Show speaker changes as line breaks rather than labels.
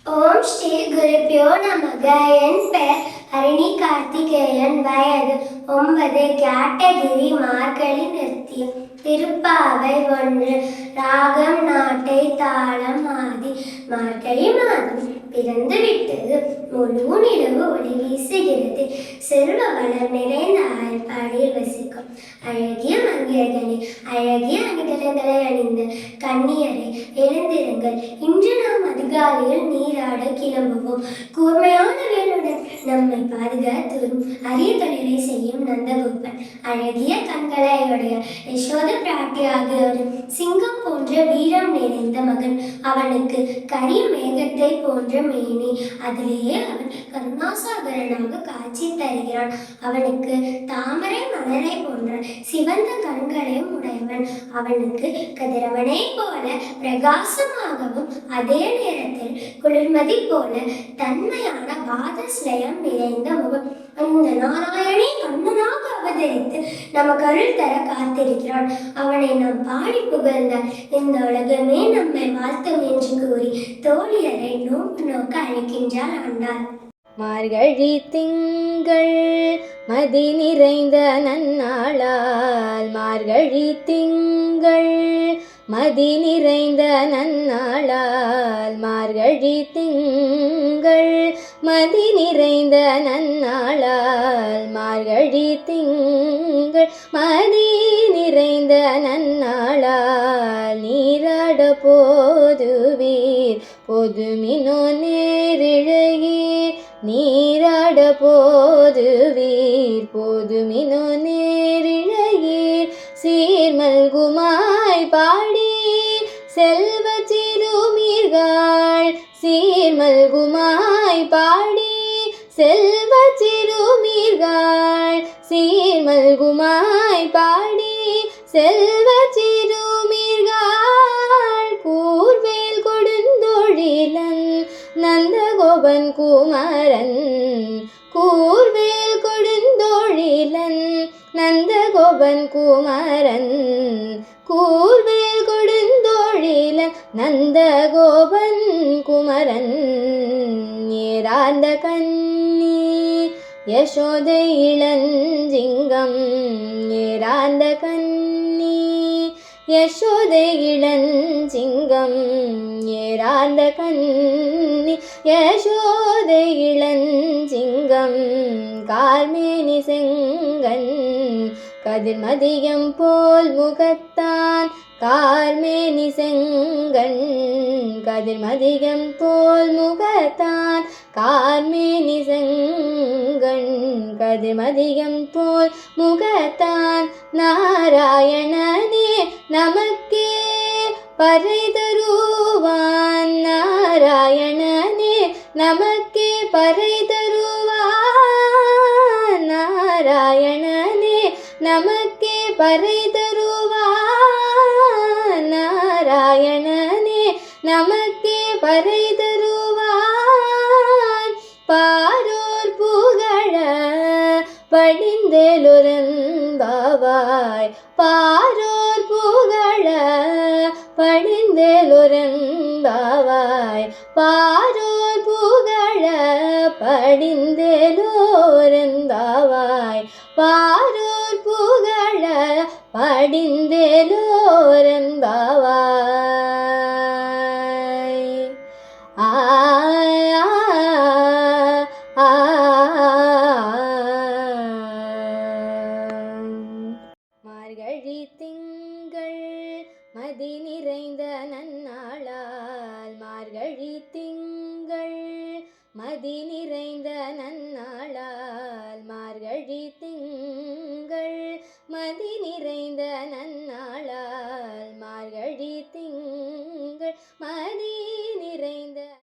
ஓம் ஸ்ரீ குருப்பியோ நமக. என் பெயர் ஹரிணி கார்த்திகேயன். வயது 9. கேட்டகிரி மார்கழி நிறுத்தியம். திருப்பாவை 1. ராகம் நாட்டை தாளம் ஆதி. மார்கழி மாதம் பிறந்து விட்டது. முழு நிலவு ஒளி வீசுகிறது. செல்வ வளம் நிறைந்த ஆழ்பாடியில் வசிக்கும் அழகிய மங்கையர்களே, அழகிய அணிகலன்களை அணிந்த கன்னியரை, எழுந்திருங்கள். இன்று நாம் அதிகாலையில் நீராட கிளம்புவோம். கூர்மையான வேலுடன் நம்மை பாதுகாத்து வரும் அரிய தொழிலை செய்யும் நந்தகோபன், அழகிய கண்களையுடைய யசோத பிராட்டி ஆகியோரின் சிங்கம் போன்ற வீரம் நிறைந்த மகன். அவனுக்கு கரிய மேகத்தை போன்ற மேனி, அதிலேயே அவன் கருணாசாகரனாக காட்சி தருகிறான். அவனுக்கு தாமரை மலரை போன்ற சிவந்த கண்களையும் உடையவன். அவனுக்கு கதிரவனை போல பிரகாசமாகவும் அதே நேரத்தில் குளிர்மதி போல தன்மையான பாதஸ்லயம் நிறைந்த முகம். அந்த நாராயணை கண்ணனாக அவதரித்து நமக்கு அருள் தர காத்திருக்கிறான். அவனை நாம் பாடி புகழ்ந்த இந்த உலகமே நம்மை வாழ்த்தும் என்று கூறி தோழியரை நோக்க அழைக்கின்றார் ஆண்டாள்.
மார்கழி திங்கள் மதி நிறைந்த நன்னாளால், மார்கழி திங்கள் மதி நிறைந்த நன்னாளால், மார்கழி திங்கள் மதி நிறைந்த நன்னாளால், மார்கழி திங்கள் மதி நிறைந்த நன்னாளால், நீராட போதுவீர் பொதுமினோ நேரிழையீர், நீராட போதுவீர் பொதுமினோ நேரிழையீர், சீர்மல்குமாய் பாடி செல்வ சிறுமீர்கள், சீர்மல்குமாய் பாடி செல்வ சிறுமீர்கள், சீர்மல்குமாய் பாடி செல்வ சிறுமீர்கள், கூர்வேல் கொடுந்தொழிலன் நந்தகோபன் குமரன், கூர்வேல் கொடுந்தொழிலன் நந்தகோபன் குமரன், கூர்வேல் கொடுந்தொழிலன் நந்தகோபன் குமரன், ஏராந்த கண்ணி யசோதை இளஞ்சிங்கம், ஏராந்த கண்ணி யசோதை இளஞ்சிங்கம், ஏராந்த கண்ணி யசோதை இளஞ்சிங்கம், கார்மேனி செங்கன் கதிர்மதியம் போல் முகத்தான், கார்மேனி செங்கன் கதிர்மதியம் போல் முகத்தான், கார்மேனி செங்கன் கதிர்மதியம் போல் முகத்தான், நாராயணனே நமக்கே பறை தருவான், நாராயணனே நமக்கே பறை தருவான், நாராயணனே நமக்கே பறை தருவான், நாராயணனே நமக்கே பறை தருவான், பாரோர் புகழ படிந்தேலுரன்பாவாய், பாரோர் புகழ படிந்தேலுரன்பாவாய், பாரோர் புகழ படிந்தேலோரன்பாவாய், பாரோர் புகழ படிந்தேலோரன்பாவாய். ஆ மார்கழி திங்கள் மதி நிறைந்த நன்னாளால், மார்கழி திங்கள் மதி நிறைந்த நன்னாளால், மார்கழி திங்கள் மதி